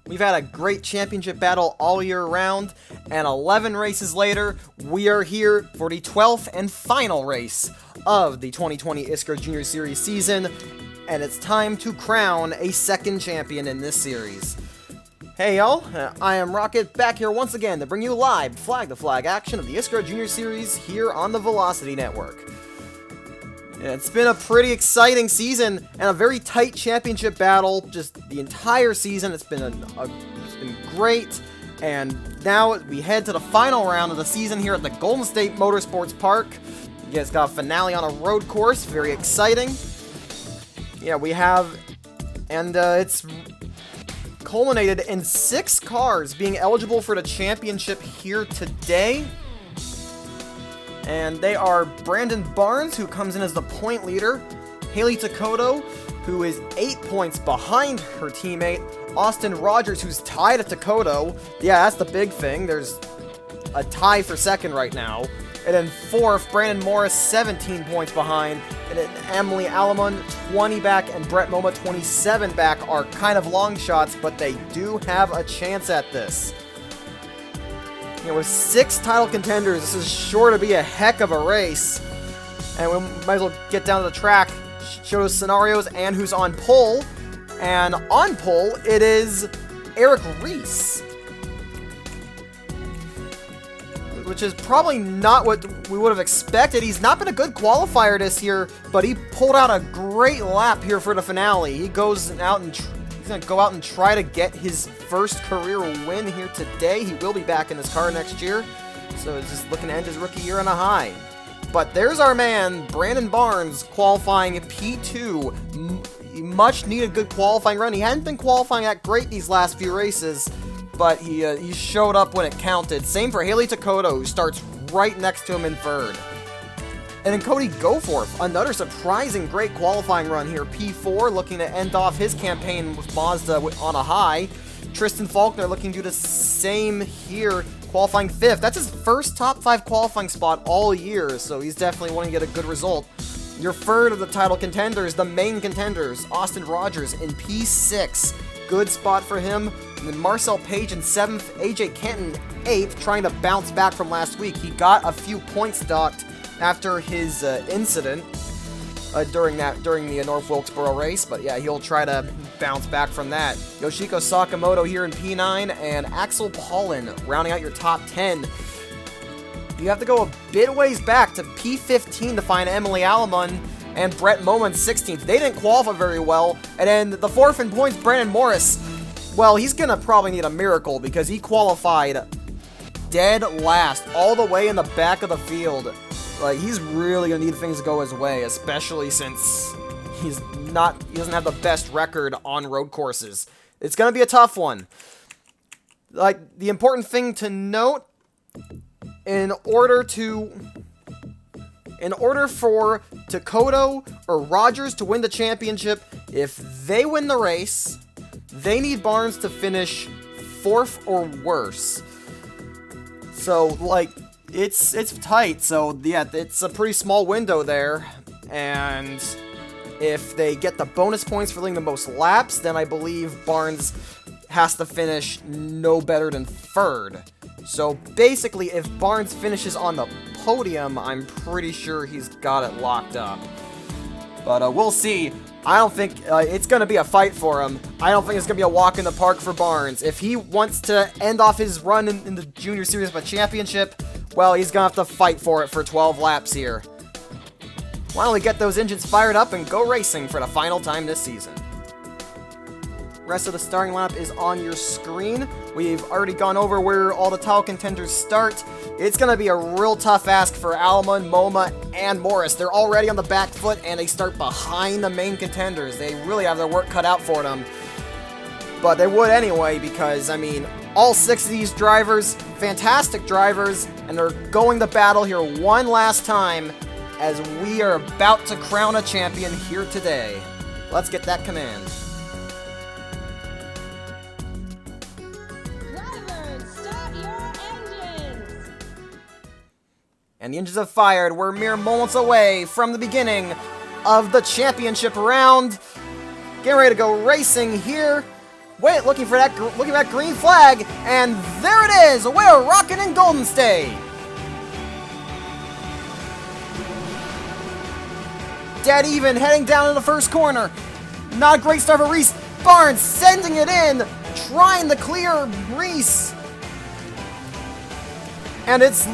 We've had a great championship battle all year round, and 11 races later, we are here for the 12th and final race of the 2020 ISCRO Junior Series season, and it's time to crown a second champion in this series. Hey y'all, I am Rocket, back here once again to bring you live flag-to-flag action of the ISCRO Junior Series here on the Velocity Network. It's been a pretty exciting season and a very tight championship battle just the entire season. It's been great, and now we head to the final round of the season here at the Golden State Motorsports Park. You guys got a finale on a road course, very exciting. Yeah, we have, and it's culminated in 6 cars being eligible for the championship here today. And they are Brandon Barnes, who comes in as the point leader, Haley Takoto, who is 8 points behind her teammate, Austin Rogers, who's tied at Takoto. Yeah, that's the big thing. There's a tie for second right now. And then 4th, Brandon Morris, 17 points behind. And then Emily Alamon, 20 back, and Brett Moma, 27 back, are kind of long shots, but they do have a chance at this. You know, with 6 title contenders, this is sure to be a heck of a race. And we might as well get down to the track, show those scenarios, and who's on pole. And on pole, it is Eric Reese, which is probably not what we would have expected. He's not been a good qualifier this year, but he pulled out a great lap here for the finale. He goes out and he's going to go out and try to get his first career win here today. He will be back in his car next year, so he's just looking to end his rookie year on a high. But there's our man, Brandon Barnes, qualifying P2. Much needed good qualifying run. He hadn't been qualifying that great these last few races, but he showed up when it counted. Same for Haley Takoto, who starts right next to him in 3rd. And then Cody Goforth, another surprising great qualifying run here. P4, looking to end off his campaign with Mazda on a high. Tristan Faulkner looking to do the same here, qualifying 5th. That's his first top 5 qualifying spot all year, so he's definitely wanting to get a good result. Your 3rd of the title contenders, the main contenders, Austin Rogers in P6. Good spot for him. And then Marcel Page in 7th, AJ Kenton 8th, trying to bounce back from last week. He got a few points docked after his incident during the North Wilkesboro race, but yeah, he'll try to bounce back from that. Yoshiko Sakamoto here in P9, and Axel Paulin rounding out your top 10. You have to go a bit ways back to P15 to find Emily Alamon and Brett Moma in 16th. They didn't qualify very well. And then the 4th in points, Brandon Morris. Well, he's gonna probably need a miracle because he qualified dead last, all the way in the back of the field. Like, he's really gonna need things to go his way, especially since he doesn't have the best record on road courses. It's gonna be a tough one. Like, the important thing to note, in order for Takoto or Rogers to win the championship, if they win the race, they need Barnes to finish 4th or worse. So, like, it's tight. So, yeah, it's a pretty small window there. And if they get the bonus points for leading the most laps, then I believe Barnes has to finish no better than 3rd. So basically, if Barnes finishes on the podium, I'm pretty sure he's got it locked up. But we'll see. I don't think it's going to be a fight for him. I don't think it's going to be a walk in the park for Barnes. If he wants to end off his run in the Junior Series of a championship, well, he's going to have to fight for it for 12 laps here. Why don't we get those engines fired up and go racing for the final time this season? Rest of the starting lineup is on your screen. We've already gone over where all the title contenders start. It's going to be a real tough ask for Almond, MoMA, and Morris. They're already on the back foot, and they start behind the main contenders. They really have their work cut out for them. But they would anyway, because, I mean, all 6 of these drivers, fantastic drivers, and they're going to battle here one last time as we are about to crown a champion here today. Let's get that command. And the engines have fired. We're mere moments away from the beginning of the championship round. Getting ready to go racing here Wait, looking for that green flag, and there it is! We're rocking in Golden State! Dead even, heading down in the first corner. Not a great start for Reese. Barnes sending it in, trying to clear Reese. And it's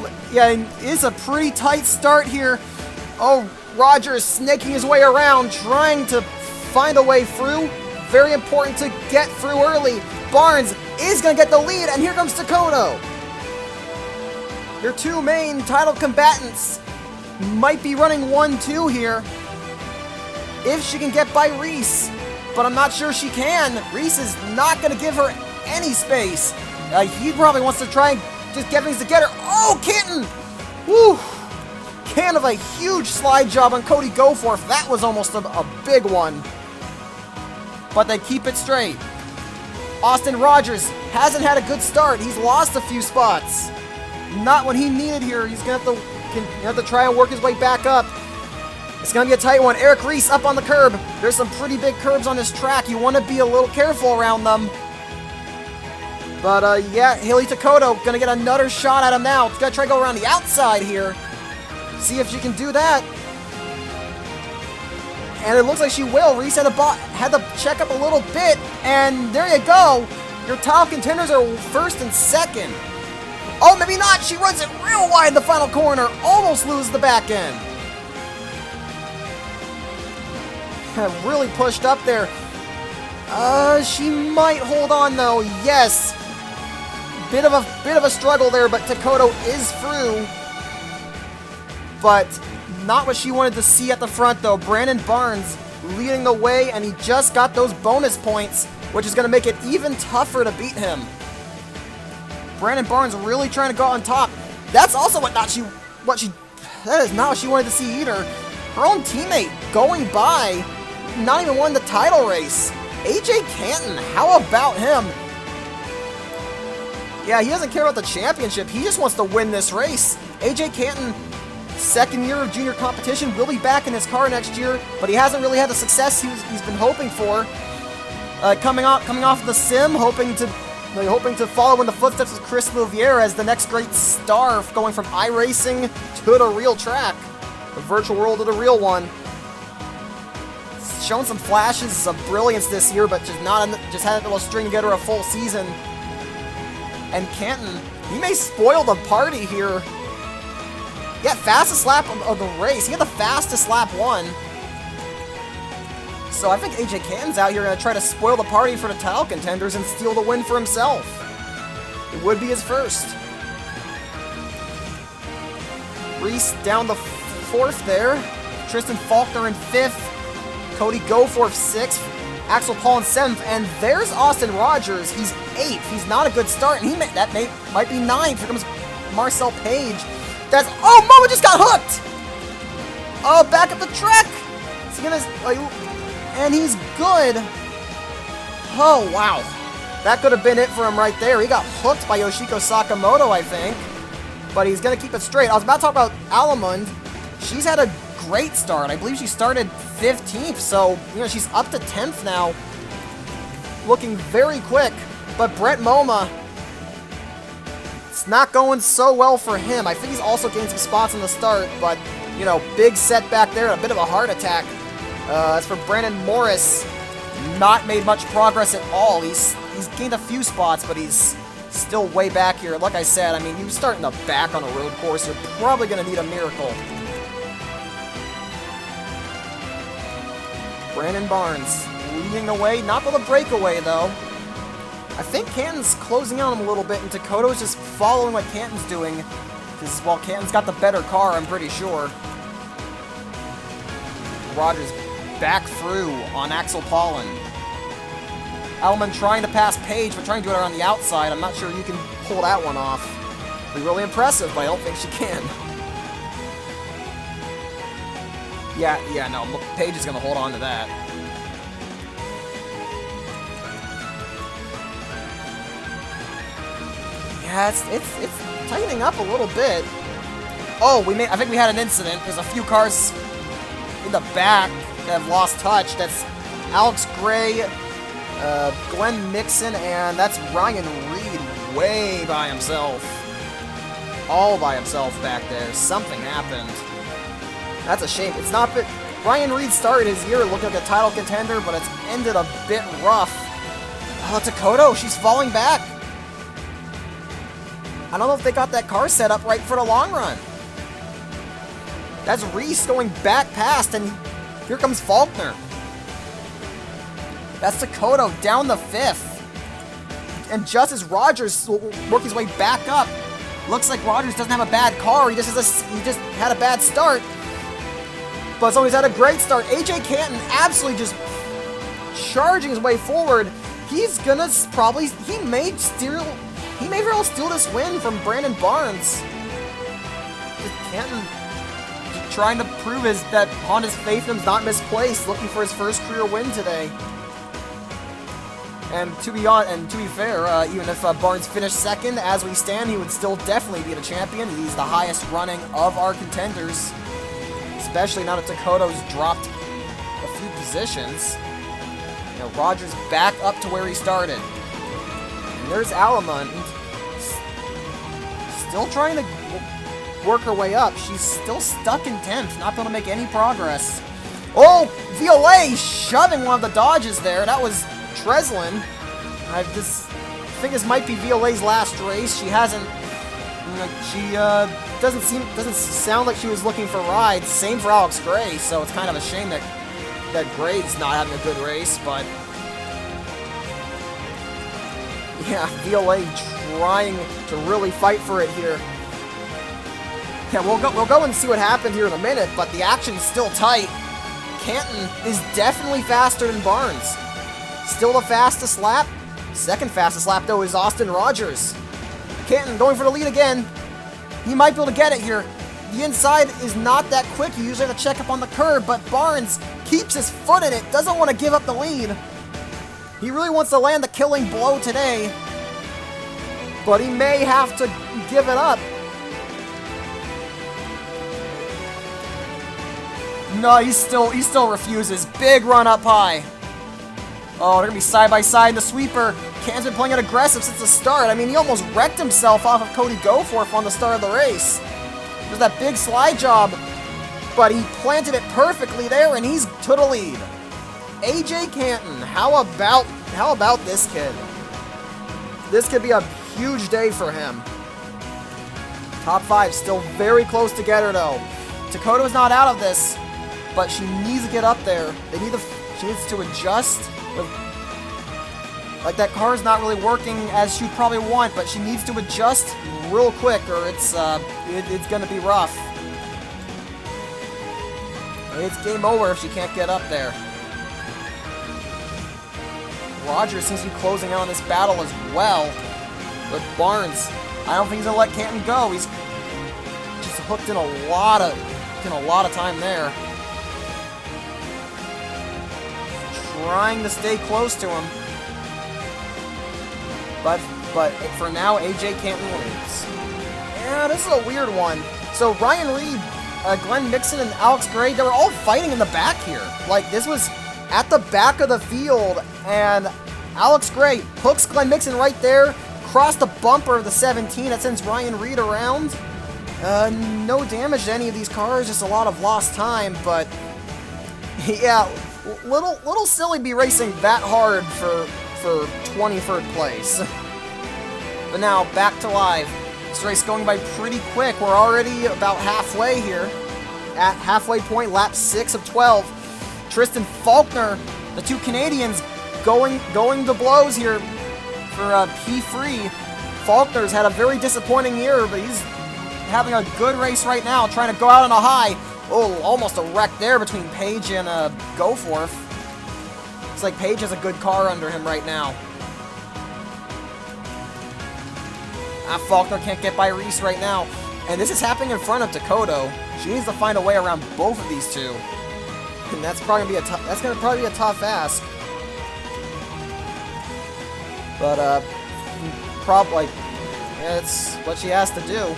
a pretty tight start here. Oh, Rogers snaking his way around, trying to find a way through. Very important to get through early. Barnes is going to get the lead, and here comes Takoto. Your two main title combatants might be running 1-2 here. If she can get by Reese, but I'm not sure she can. Reese is not going to give her any space. He probably wants to try and just get things to get her. Oh, Canton! Woo! Can of a huge slide job on Cody Goforth. That was almost a big one. But they keep it straight. Austin Rogers hasn't had a good start. He's lost a few spots. Not what he needed here. He's going to have to try and work his way back up. It's going to be a tight one. Eric Reese up on the curb. There's some pretty big curbs on this track. You want to be a little careful around them. But, yeah, Haley Takoto going to get another shot at him now. She's going to try to go around the outside here. See if she can do that. And it looks like she will. Reese had to check up a little bit. And there you go. Your top contenders are first and second. Oh, maybe not. She runs it real wide in the final corner. Almost loses the back end. Really pushed up there. She might hold on though. Yes. Bit of a struggle there, but Takoto is through. But not what she wanted to see at the front though. Brandon Barnes leading the way, and he just got those bonus points, which is going to make it even tougher to beat him. Brandon Barnes really trying to go on top. That's also that is not what she wanted to see either. Her own teammate going by, not even won the title race. AJ Canton, how about him? Yeah, he doesn't care about the championship. He just wants to win this race. AJ Canton, second year of junior competition, will be back in his car next year, but he hasn't really had the success he's been hoping for. Coming off the sim, hoping to follow in the footsteps of Chris Louviere as the next great star, going from iRacing to the real track, the virtual world to the real one. Shown some flashes of brilliance this year, but just had a little string together a full season. And Canton, he may spoil the party here. Yeah, fastest lap of the race. He had the fastest lap one. So I think AJ Canton's out here going to try to spoil the party for the title contenders and steal the win for himself. It would be his first. Reese down the fourth there. Tristan Faulkner in fifth. Cody Goforth 6th, Axel Paul in 7th, and there's Austin Rogers. He's 8th. He's not a good start, and might be 9th. Here comes Marcel Page. Momo just got hooked! Oh, back up the track! Is he gonna, and he's good. Oh, wow. That could have been it for him right there. He got hooked by Yoshiko Sakamoto, I think. But he's gonna keep it straight. I was about to talk about Alamund. She's had a great start. I believe she started 15th, so she's up to 10th now. Looking very quick, but Brett Moma, it's not going so well for him. I think he's also gained some spots in the start, but big setback there, a bit of a heart attack. As for Brandon Morris, not made much progress at all. He's gained a few spots, but he's still way back here. Like I said, he was starting to back on a road course. You're probably going to need a miracle. Brandon Barnes leading the way, not with a breakaway though. I think Canton's closing on him a little bit, and Takoto's just following what Canton's doing, because, well, Canton's got the better car, I'm pretty sure. Rogers back through on Axel Paulin. Alman trying to pass Page, but trying to do it around the outside. I'm not sure you can pull that one off. It'd be really impressive, but I don't think she can. Yeah, no, Page is going to hold on to that. Yeah, it's tightening up a little bit. Oh, I think we had an incident. There's a few cars in the back that have lost touch. That's Alex Gray, Glenn Mixon, and that's Ryan Reed way by himself. All by himself back there. Something happened. That's a shame. It's not been... Ryan Reed started his year looking like a title contender, but it's ended a bit rough. Oh, Takoto, she's falling back. I don't know if they got that car set up right for the long run. That's Reese going back past, and here comes Faulkner. That's Takoto down the 5th. And just as Rogers worked his way back up, looks like Rogers doesn't have a bad car. He just had a bad start. But someone's had a great start. AJ Canton absolutely just charging his way forward. He's gonna probably, he may very well steal this win from Brandon Barnes. Just Canton trying to prove that Honda's faith in him's not misplaced, looking for his first career win today. And to be fair, even if Barnes finished second, as we stand, he would still definitely be the champion. He's the highest running of our contenders, especially now that Takoto's dropped a few positions. You know, Rogers back up to where he started. And there's Alamund, still trying to work her way up. She's still stuck in 10th, not able to make any progress. Oh, Violet shoving one of the dodges there. That was Treslin. I think this might be Violet's last race. She hasn't. She doesn't sound like she was looking for rides. Same for Alex Gray. So it's kind of a shame that Gray's not having a good race. But yeah, Violet trying to really fight for it here. Yeah, we'll go and see what happened here in a minute. But the action's still tight. Canton is definitely faster than Barnes. Still the fastest lap. Second fastest lap, though, is Austin Rogers. Canton going for the lead again. He might be able to get it here. The inside is not that quick. You usually have to check up on the curb, but Barnes keeps his foot in it. Doesn't want to give up the lead. He really wants to land the killing blow today, but he may have to give it up. No, he still refuses. Big run up high. Oh, they're going to be side by side in the sweeper. Canton's been playing it aggressive since the start. I mean, he almost wrecked himself off of Cody Goforth on the start of the race. There's that big slide job, but he planted it perfectly there, and he's to the lead. AJ Canton, how about this kid? This could be a huge day for him. Top 5 still very close together, though. Takoto's not out of this, but she needs to get up there. She needs to adjust. Like, that car's not really working as she'd probably want, but she needs to adjust real quick, or it's gonna be rough. It's game over if she can't get up there. Rogers seems to be closing out on this battle as well. But Barnes, I don't think he's gonna let Canton go. He's just hooked in a lot of time there. Trying to stay close to him. But for now, AJ Canton wins. Yeah, this is a weird one. So Ryan Reed, Glenn Mixon, and Alex Gray, they were all fighting in the back here. Like, this was at the back of the field, and Alex Gray hooks Glenn Mixon right there, crossed the bumper of the 17. That sends Ryan Reed around. No damage to any of these cars, just a lot of lost time, but yeah, little silly to be racing that hard for 23rd place. But now, back to live. This race going by pretty quick. We're already about halfway here. At halfway point, lap 6 of 12. Tristan Faulkner, the two Canadians, going to blows here for P3. Faulkner's had a very disappointing year, but he's having a good race right now, trying to go out on a high. Oh, almost a wreck there between Page and Goforth. Looks like Page has a good car under him right now. Faulkner can't get by Reese right now. And this is happening in front of Takoto. She needs to find a way around both of these two. And that's probably gonna be a tough ask. But probably it's what she has to do.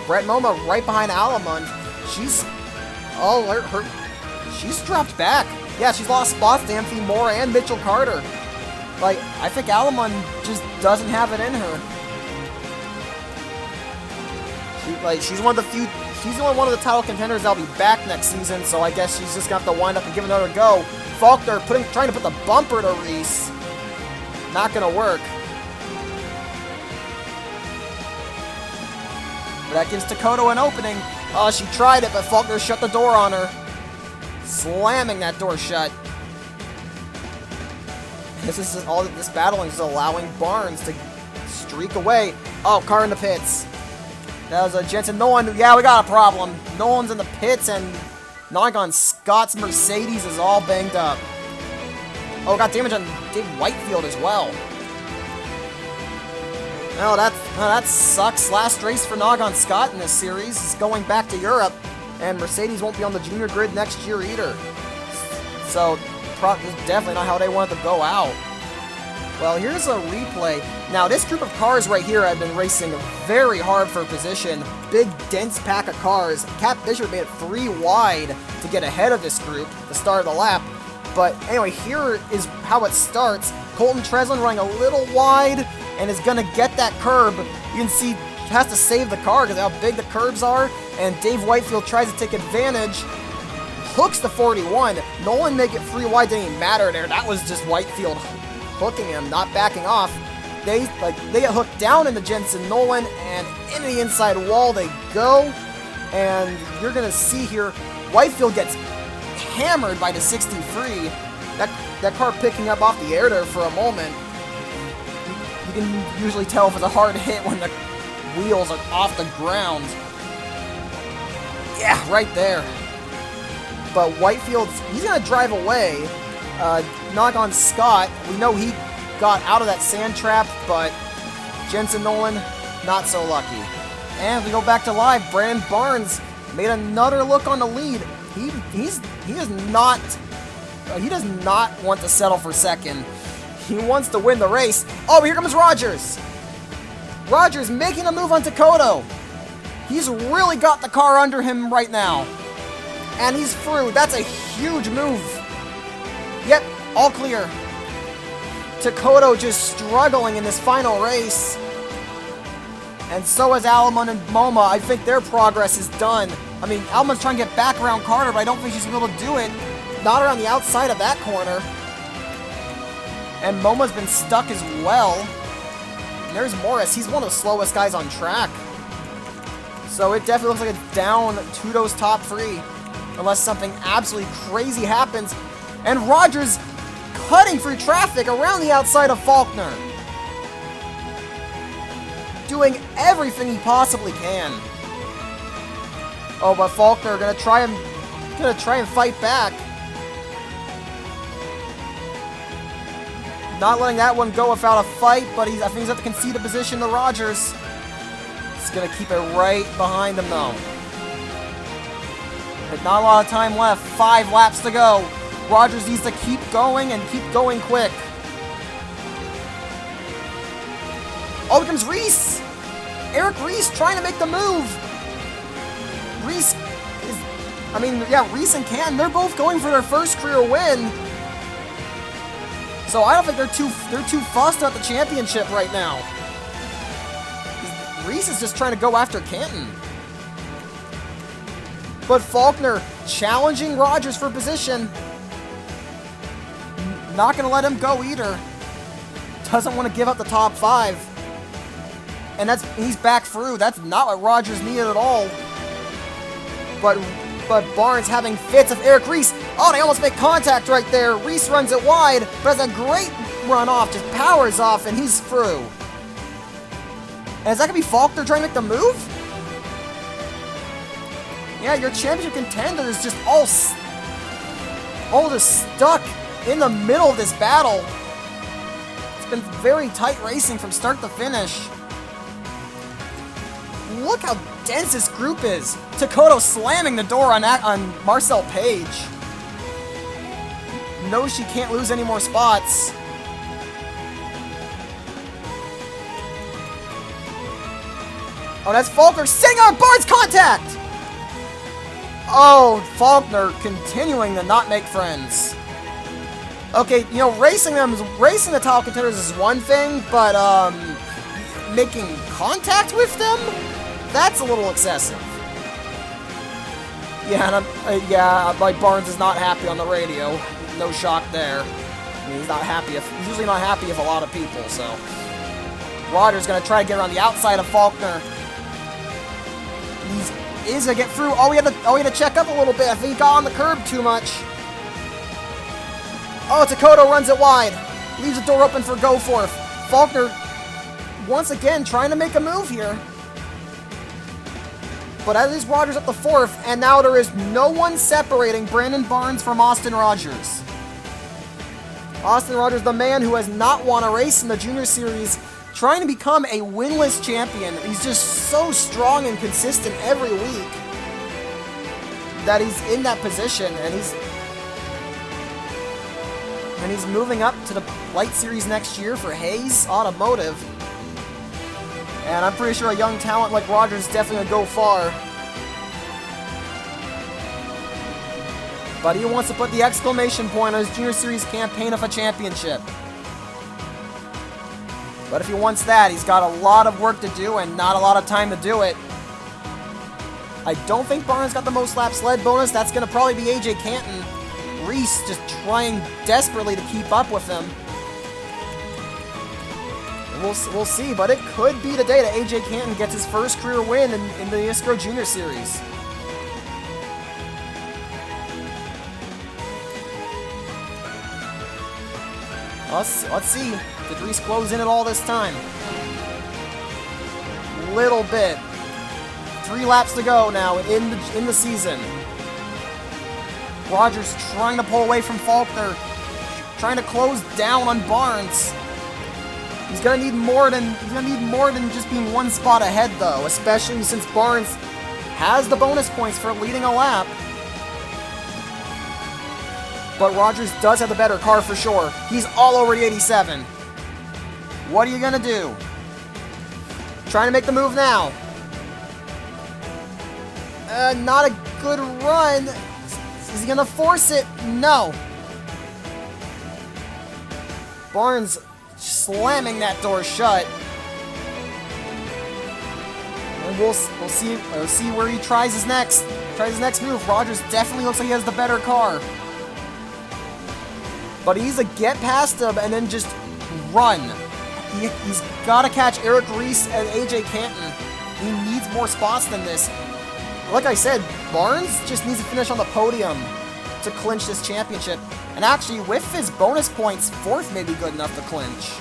Brett Moma right behind Alamund. She's dropped back. Yeah, she's lost spots to Anthony Moore and Mitchell Carter. Like, I think Alamon just doesn't have it in her. She's one of the few. She's the only one of the title contenders that'll be back next season, so I guess she's just gonna have to wind up and give it another go. Faulkner trying to put the bumper to Reese. Not gonna work. But that gives Takoto an opening. Oh, she tried it, but Faulkner shut the door on her. Slamming that door shut. This battling is allowing Barnes to streak away. Oh, car in the pits. That was a Jensen Nolan. Yeah, we got a problem. Nolan's in the pits, and Noggin Scott's Mercedes is all banged up. Oh, got damage on Dave Whitefield as well. Oh, that sucks. Last race for Noggin Scott in this series is going back to Europe, and Mercedes won't be on the junior grid next year either. So, this is definitely not how they wanted to go out. Well, here's a replay. Now, this group of cars right here have been racing very hard for position. Big, dense pack of cars. Cap Bishop made it 3 wide to get ahead of this group at the start of the lap. But anyway, here is how it starts. Colton Treslin running a little wide and is going to get that curb. You can see he has to save the car because of how big the curbs are. And Dave Whitefield tries to take advantage. Hooks the 41. Nolan make it 3 wide. Didn't even matter there. That was just Whitefield hooking him, not backing off. They get hooked down into Jensen Nolan, and into the inside wall they go. And you're gonna see here, Whitefield gets hammered by the 63. That car picking up off the air there for a moment. You can usually tell if it's a hard hit when the wheels are off the ground. Yeah, right there. But Whitefield, he's gonna drive away. Noggin Scott, we know he got out of that sand trap, but Jensen Nolan, not so lucky. And we go back to live. Brandon Barnes made another look on the lead. He does not want to settle for second. He wants to win the race. Oh, here comes Rogers. Rogers making a move on Takoto. He's really got the car under him right now. And he's through. That's a huge move. Yep, all clear. Takoto just struggling in this final race. And so is Alamon and MoMA. I think their progress is done. I mean, Alamon's trying to get back around Carter, but I don't think she's going to be able to do it. Not around the outside of that corner. And MoMA's been stuck as well. And there's Morris. He's one of the slowest guys on track. So it definitely looks like it's down to those top 3. Unless something absolutely crazy happens. And Rogers cutting through traffic around the outside of Faulkner. Doing everything he possibly can. Oh, but Faulkner gonna try and fight back. Not letting that one go without a fight, but I think he's have to concede a position to Rogers. He's gonna keep it right behind him though. But not a lot of time left. 5 laps to go. Rogers needs to keep going and keep going quick. Oh, here comes Reese! Eric Reese trying to make the move. Reese and Canton, they're both going for their first career win. So I don't think they're too fussed at the championship right now. Reese is just trying to go after Canton. But Faulkner challenging Rogers for position. Not going to let him go either. Doesn't want to give up the top 5. And he's back through. That's not what Rogers needed at all. But Barnes having fits of Eric Reese. Oh, they almost make contact right there. Reese runs it wide, but has a great run off. Just powers off, and he's through. And is that going to be Faulkner trying to make the move? Yeah, your championship contender is just all just stuck in the middle of this battle. It's been very tight racing from start to finish. Look how dense this group is. Takoto slamming the door on Marcel Page. Knows she can't lose any more spots. Oh, that's Faulkner sitting on Barnes contact! Oh, Faulkner continuing to not make friends. Okay, you know, racing the title contenders is one thing, but making contact with them, that's a little excessive. Yeah, and like Barnes is not happy on the radio. No shock there. I mean, he's not happy. He's usually not happy with a lot of people. So Rogers gonna try to get around the outside of Faulkner. He's gonna get through. Oh, he had to check up a little bit. I think he got on the curb too much. Oh, Takoto runs it wide. Leaves the door open for Goforth. Faulkner, once again, trying to make a move here. But at least Rogers up the fourth, and now there is no one separating Brandon Barnes from Austin Rogers. Austin Rogers, the man who has not won a race in the Junior Series, trying to become a winless champion. He's just so strong and consistent every week that he's in that position, and he's moving up to the Light Series next year for Hayes Automotive. And I'm pretty sure a young talent like Rogers is definitely going to go far. But he wants to put the exclamation point on his Junior Series campaign of a championship. But if he wants that, he's got a lot of work to do and not a lot of time to do it. I don't think Barnes got the most laps led bonus. That's going to probably be AJ Canton. Reese just trying desperately to keep up with him. We'll see, but it could be the day that AJ Canton gets his first career win in the ISCRO Junior Series. Let's see. Did Reese close in at all this time? Little bit. 3 laps to go now in the season. Rogers trying to pull away from Faulkner, trying to close down on Barnes. He's gonna need more than just being one spot ahead, though, especially since Barnes has the bonus points for leading a lap. But Rogers does have the better car for sure. He's all over the 87. What are you gonna do? Trying to make the move now. Not a good run. Is he gonna force it? No. Barnes slamming that door shut. And we'll see where he tries his next move. Rogers definitely looks like he has the better car. But he's a get past him and then just run. He's got to catch Eric Reese and AJ Canton. He needs more spots than this. Like I said, Barnes just needs to finish on the podium to clinch this championship. And actually, with his bonus points, 4th may be good enough to clinch.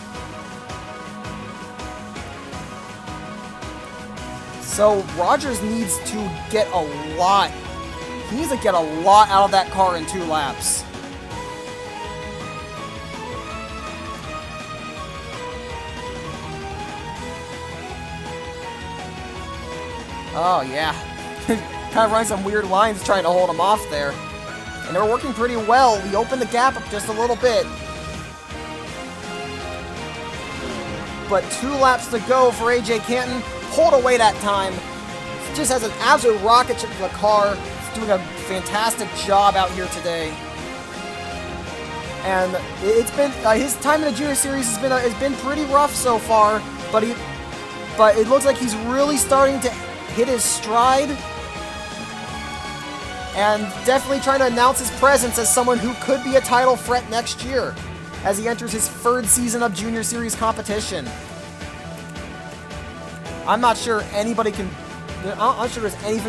So Rogers needs to get a lot. He needs to get a lot out of that car in 2 laps. Oh, yeah. Kind of running some weird lines trying to hold him off there. And they were working pretty well. We opened the gap up just a little bit. But 2 laps to go for AJ Canton. Pulled away that time. Just has an absolute rocket ship for the car. He's doing a fantastic job out here today. And it's been his time in the Junior Series has been pretty rough so far. But it looks like he's really starting to hit his stride, and definitely trying to announce his presence as someone who could be a title threat next year as he enters his 3rd season of Junior Series competition. I'm not sure there's anything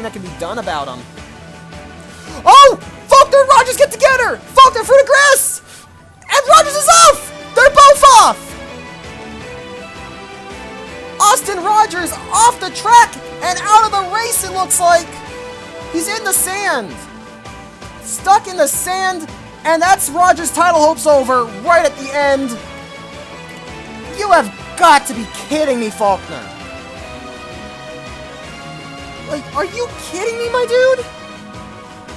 that can be done about him. Oh! Faulkner and Rogers get together! Faulkner through the grass! And Rogers is off! They're both off! Austin Rogers off the track and out of the race, it looks like. He's in the sand. Stuck in the sand, and that's Rogers' title hopes over right at the end. You have got to be kidding me, Faulkner. Like, are you kidding me, my dude?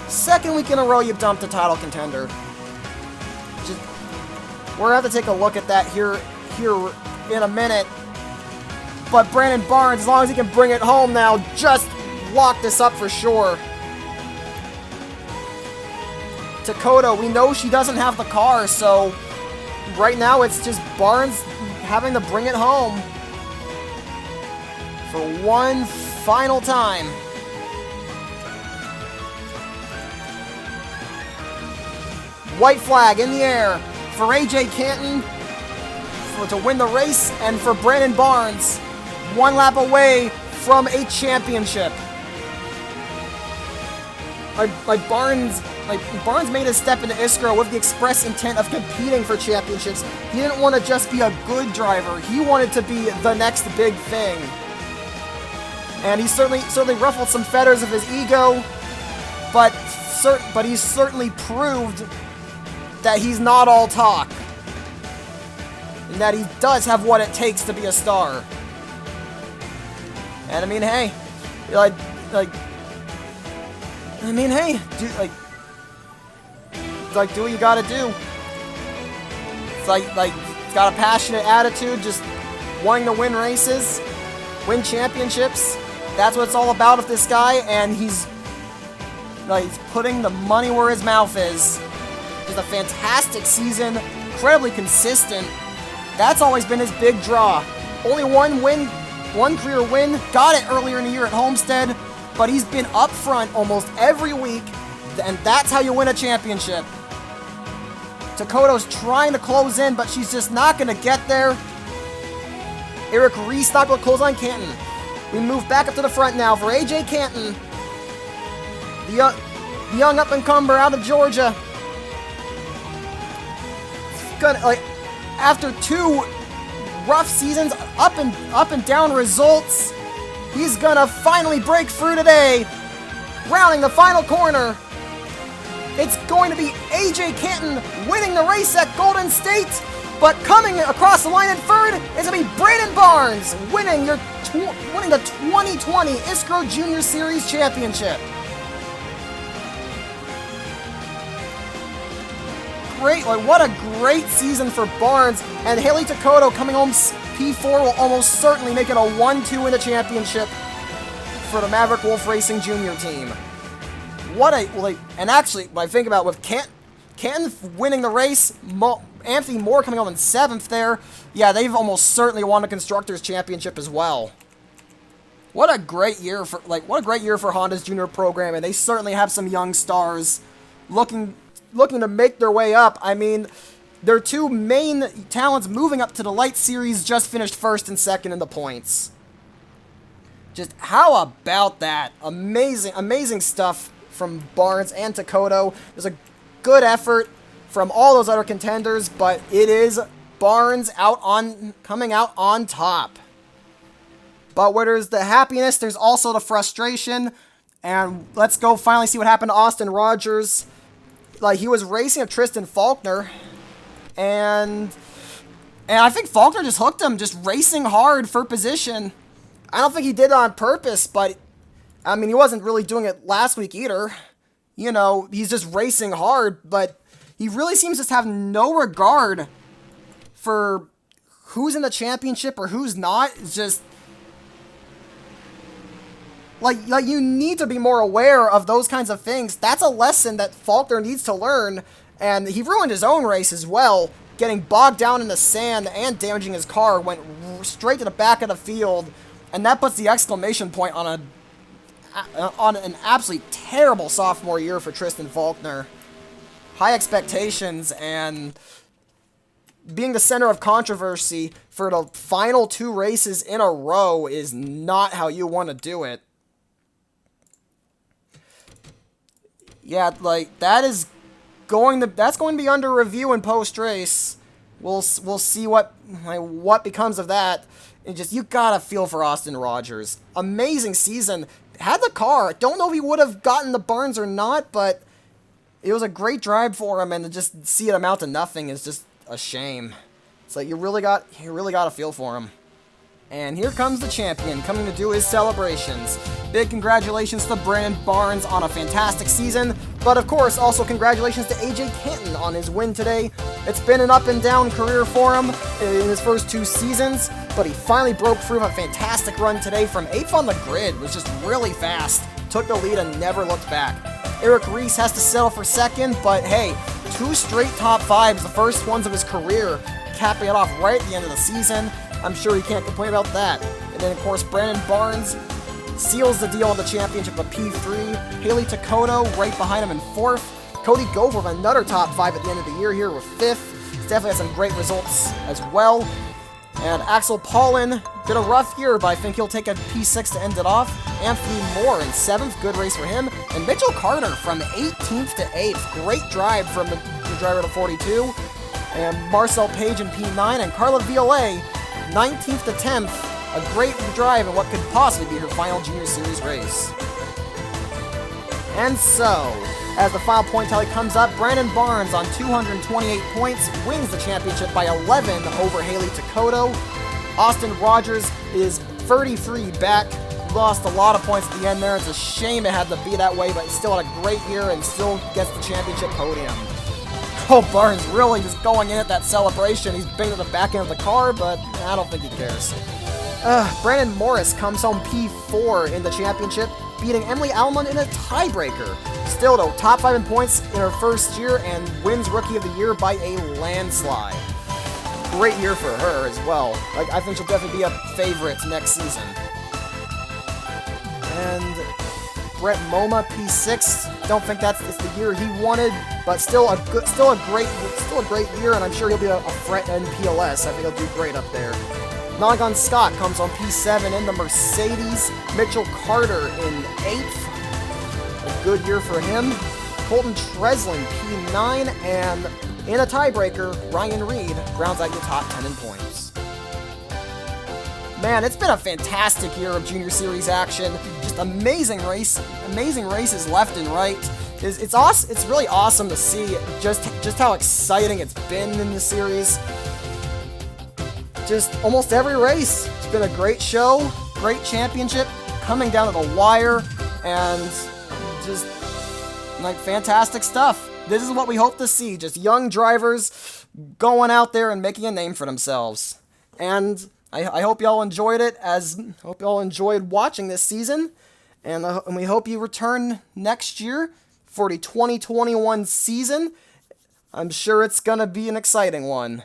2nd week in a row you've dumped a title contender. We're gonna have to take a look at that here in a minute. But Brandon Barnes, as long as he can bring it home now, just lock this up for sure. Dakota. We know she doesn't have the car, so right now it's just Barnes having to bring it home for one final time. White flag in the air for AJ Canton to win the race, and for Brandon Barnes, one lap away from a championship. Barnes made a step into ISCRO with the express intent of competing for championships. He didn't want to just be a good driver. He wanted to be the next big thing. And he certainly ruffled some feathers of his ego, but he's certainly proved that he's not all talk, and that he does have what it takes to be a star. And I mean, hey, do what you gotta do. It's he's got a passionate attitude, just wanting to win races, win championships. That's what it's all about with this guy, and he's putting the money where his mouth is. Just a fantastic season, incredibly consistent. That's always been his big draw. Only one career win, got it earlier in the year at Homestead, but he's been up front almost every week, and that's how you win a championship. Dakota's trying to close in, but she's just not going to get there. Eric Reese not going to close on Canton. We move back up to the front now for AJ Canton, the young up-and-comer out of Georgia. After two rough seasons, up and down results, he's gonna finally break through today, rounding the final corner. It's going to be AJ Canton winning the race at Golden State, but coming across the line in third is going to be Brandon Barnes winning the 2020 ISCRO Junior Series Championship. What a great season for Barnes, and Haley Takoto coming home P4 will almost certainly make it a 1-2 in the championship for the Maverick Wolf Racing Junior team. And actually, when I think about it, with Canton winning the race, Anthony Moore coming home in 7th there, yeah, they've almost certainly won the Constructors Championship as well. What a great year for Honda's junior program, and they certainly have some young stars looking to make their way up. I mean, their two main talents moving up to the Light Series just finished 1st and 2nd in the points. Just how about that? Amazing stuff from Barnes and Takoto. There's a good effort from all those other contenders, but it is Barnes coming out on top. But where there's the happiness, there's also the frustration. And let's go finally see what happened to Austin Rogers. He was racing with Tristan Faulkner, and I think Faulkner just hooked him, just racing hard for position. I don't think he did it on purpose, but I mean, he wasn't really doing it last week either. You know, he's just racing hard, but he really seems to have no regard for who's in the championship or who's not. It's just like you need to be more aware of those kinds of things. That's a lesson that Faulkner needs to learn, and he ruined his own race as well, getting bogged down in the sand and damaging his car, went straight to the back of the field, and that puts the exclamation point on an absolutely terrible sophomore year for Tristan Faulkner. High expectations, and being the center of controversy for the final 2 races in a row is not how you want to do it. Yeah, that's going to be under review in post-race. We'll see what becomes of that. And just, you gotta feel for Austin Rogers. Amazing season. Had the car. Don't know if he would have gotten the Barnes or not, but it was a great drive for him, and to just see it amount to nothing is just a shame. It's like you really got to feel for him. And here comes the champion, coming to do his celebrations. Big congratulations to Brandon Barnes on a fantastic season, but of course, also congratulations to AJ Canton on his win today. It's been an up and down career for him in his first 2 seasons, but he finally broke through a fantastic run today from 8th on the grid. Was just really fast, took the lead and never looked back. Eric Reese has to settle for second, but hey, 2 straight top 5s, the first ones of his career, capping it off right at the end of the season. I'm sure he can't complain about that. And then, of course, Brandon Barnes seals the deal in the championship of P3. Haley Takoto right behind him in 4th. Cody Gove with another top 5 at the end of the year here with 5th. He's definitely had some great results as well. And Axel Paulin did a rough year, but I think he'll take a P6 to end it off. Anthony Moore in 7th, good race for him. And Mitchell Carter from 18th to 8th. Great drive from the driver to 42. And Marcel Page in P9, and Carla Violet, 19th to 10th. A great drive in what could possibly be her final Junior Series race. And so, as the final point tally comes up, Brandon Barnes on 228 points wins the championship by 11 over Haley Takoto. Austin Rogers is 33 back. Lost a lot of points at the end there. It's a shame it had to be that way, but still had a great year and still gets the championship podium. Oh, Barnes really just going in at that celebration. He's been at the back end of the car, but I don't think he cares. Brandon Morris comes home P4 in the championship, beating Emily Alman in a tiebreaker. Still, though, top 5 in points in her first year and wins Rookie of the Year by a landslide. Great year for her as well. I think she'll definitely be a favorite next season. And Brett Moma, P6. Don't think it's the year he wanted, but still a great year, and I'm sure he'll be a threat in PLS. I think he'll do great up there. Nonagon Scott comes on P7 in the Mercedes. Mitchell Carter in 8th. A good year for him. Colton Treslin, P9, and in a tiebreaker, Ryan Reed rounds out your top 10 in points. Man, it's been a fantastic year of Junior Series action. Just amazing races left and right. It's awesome. It's really awesome to see just how exciting it's been in the series. Just almost every race. It's been a great show, great championship, coming down to the wire, and just like fantastic stuff. This is what we hope to see, just young drivers going out there and making a name for themselves. And I hope y'all enjoyed it, hope y'all enjoyed watching this season, and we hope you return next year for the 2021 season. I'm sure it's gonna be an exciting one.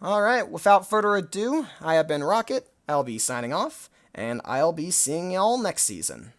Alright, without further ado, I have been Rocket, I'll be signing off, and I'll be seeing y'all next season.